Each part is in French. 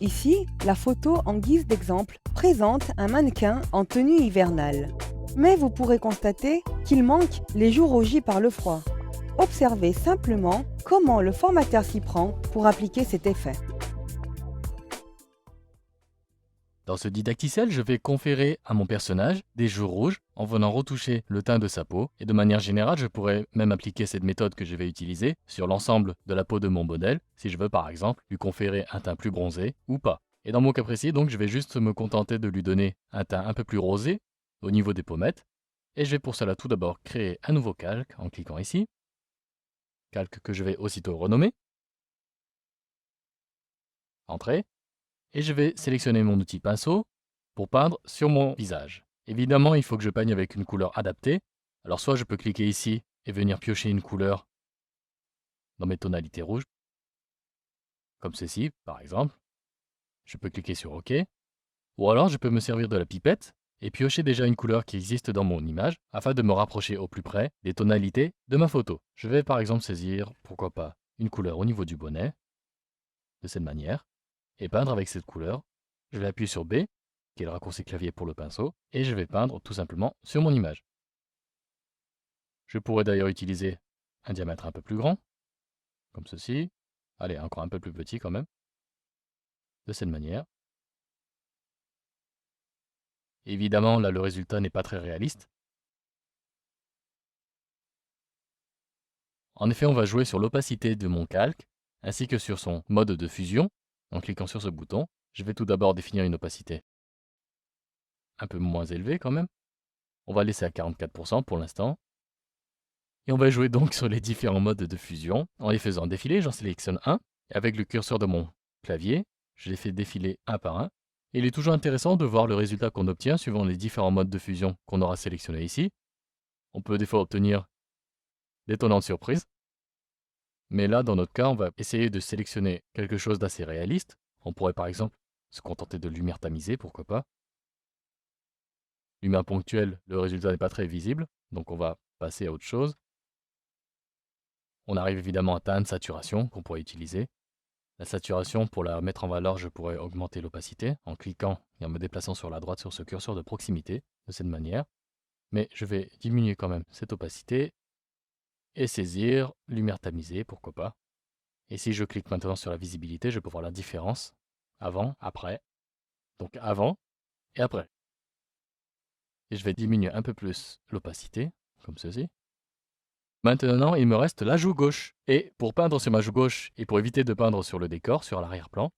Ici, la photo en guise d'exemple présente un mannequin en tenue hivernale. Mais vous pourrez constater qu'il manque les joues rougies par le froid. Observez simplement comment le formateur s'y prend pour appliquer cet effet. Dans ce didacticiel, je vais conférer à mon personnage des joues rouges en venant retoucher le teint de sa peau. Et de manière générale, je pourrais même appliquer cette méthode que je vais utiliser sur l'ensemble de la peau de mon modèle, si je veux par exemple lui conférer un teint plus bronzé ou pas. Et dans mon cas précis, donc, je vais juste me contenter de lui donner un teint un peu plus rosé au niveau des pommettes. Et je vais pour cela tout d'abord créer un nouveau calque en cliquant ici. Calque que je vais aussitôt renommer. Entrée. Et je vais sélectionner mon outil pinceau pour peindre sur mon visage. Évidemment, il faut que je peigne avec une couleur adaptée. Alors soit je peux cliquer ici et venir piocher une couleur dans mes tonalités rouges, comme ceci par exemple. Je peux cliquer sur OK. Ou alors je peux me servir de la pipette et piocher déjà une couleur qui existe dans mon image afin de me rapprocher au plus près des tonalités de ma photo. Je vais par exemple saisir, pourquoi pas, une couleur au niveau du bonnet, de cette manière, et peindre avec cette couleur. Je vais appuyer sur B, qui est le raccourci clavier pour le pinceau, et je vais peindre tout simplement sur mon image. Je pourrais d'ailleurs utiliser un diamètre un peu plus grand, comme ceci. Allez, encore un peu plus petit quand même, de cette manière. Évidemment, là, le résultat n'est pas très réaliste. En effet, on va jouer sur l'opacité de mon calque, ainsi que sur son mode de fusion. En cliquant sur ce bouton, je vais tout d'abord définir une opacité un peu moins élevée quand même. On va laisser à 44% pour l'instant. Et on va jouer donc sur les différents modes de fusion. En les faisant défiler, j'en sélectionne un. Et avec le curseur de mon clavier, je les fais défiler un par un. Et il est toujours intéressant de voir le résultat qu'on obtient suivant les différents modes de fusion qu'on aura sélectionnés ici. On peut des fois obtenir d'étonnantes surprises. Mais là, dans notre cas, on va essayer de sélectionner quelque chose d'assez réaliste. On pourrait par exemple se contenter de lumière tamisée, pourquoi pas. Lumière ponctuelle, le résultat n'est pas très visible, donc on va passer à autre chose. On arrive évidemment à teinte saturation qu'on pourrait utiliser. La saturation, pour la mettre en valeur, je pourrais augmenter l'opacité en cliquant et en me déplaçant sur la droite sur ce curseur de proximité, de cette manière. Mais je vais diminuer quand même cette opacité et saisir lumière tamisée, pourquoi pas. Et si je clique maintenant sur la visibilité, je peux voir la différence avant, après. Donc avant et après. Et je vais diminuer un peu plus l'opacité, comme ceci. Maintenant, il me reste la joue gauche. Et pour peindre sur ma joue gauche et pour éviter de peindre sur le décor, sur l'arrière-plan,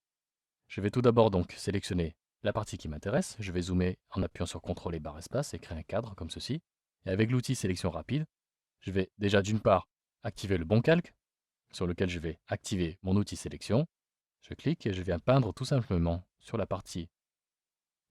je vais tout d'abord donc sélectionner la partie qui m'intéresse. Je vais zoomer en appuyant sur CTRL et barre espace et créer un cadre comme ceci. Et avec l'outil sélection rapide, je vais déjà d'une part activer le bon calque sur lequel je vais activer mon outil sélection. Je clique et je viens peindre tout simplement sur la partie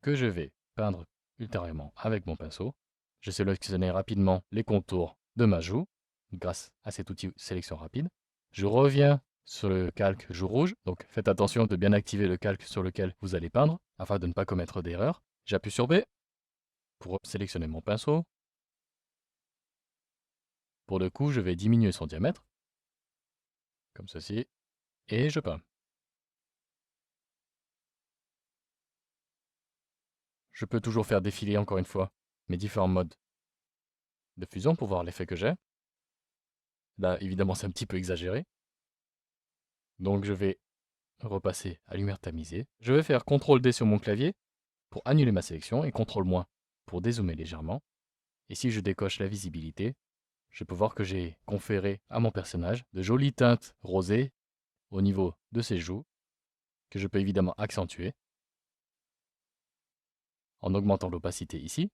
que je vais peindre ultérieurement avec mon pinceau. Je sélectionne rapidement les contours de ma joue grâce à cet outil sélection rapide. Je reviens sur le calque joue rouge, donc faites attention de bien activer le calque sur lequel vous allez peindre afin de ne pas commettre d'erreur. J'appuie sur B pour sélectionner mon pinceau. Pour le coup, je vais diminuer son diamètre, comme ceci, et je peins. Je peux toujours faire défiler encore une fois mes différents modes de fusion pour voir l'effet que j'ai. Là, évidemment, c'est un petit peu exagéré. Donc, je vais repasser à lumière tamisée. Je vais faire CTRL-D sur mon clavier pour annuler ma sélection et CTRL- pour dézoomer légèrement. Et si je décoche la visibilité, je peux voir que j'ai conféré à mon personnage de jolies teintes rosées au niveau de ses joues, que je peux évidemment accentuer en augmentant l'opacité ici,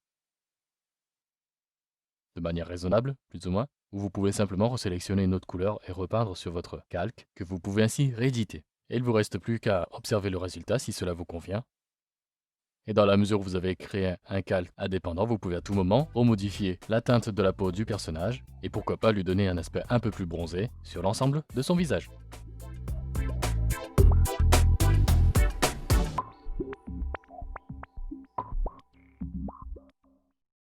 de manière raisonnable, plus ou moins, ou vous pouvez simplement resélectionner une autre couleur et repeindre sur votre calque, que vous pouvez ainsi rééditer. Et il ne vous reste plus qu'à observer le résultat si cela vous convient. Et dans la mesure où vous avez créé un calque indépendant, vous pouvez à tout moment remodifier la teinte de la peau du personnage et pourquoi pas lui donner un aspect un peu plus bronzé sur l'ensemble de son visage.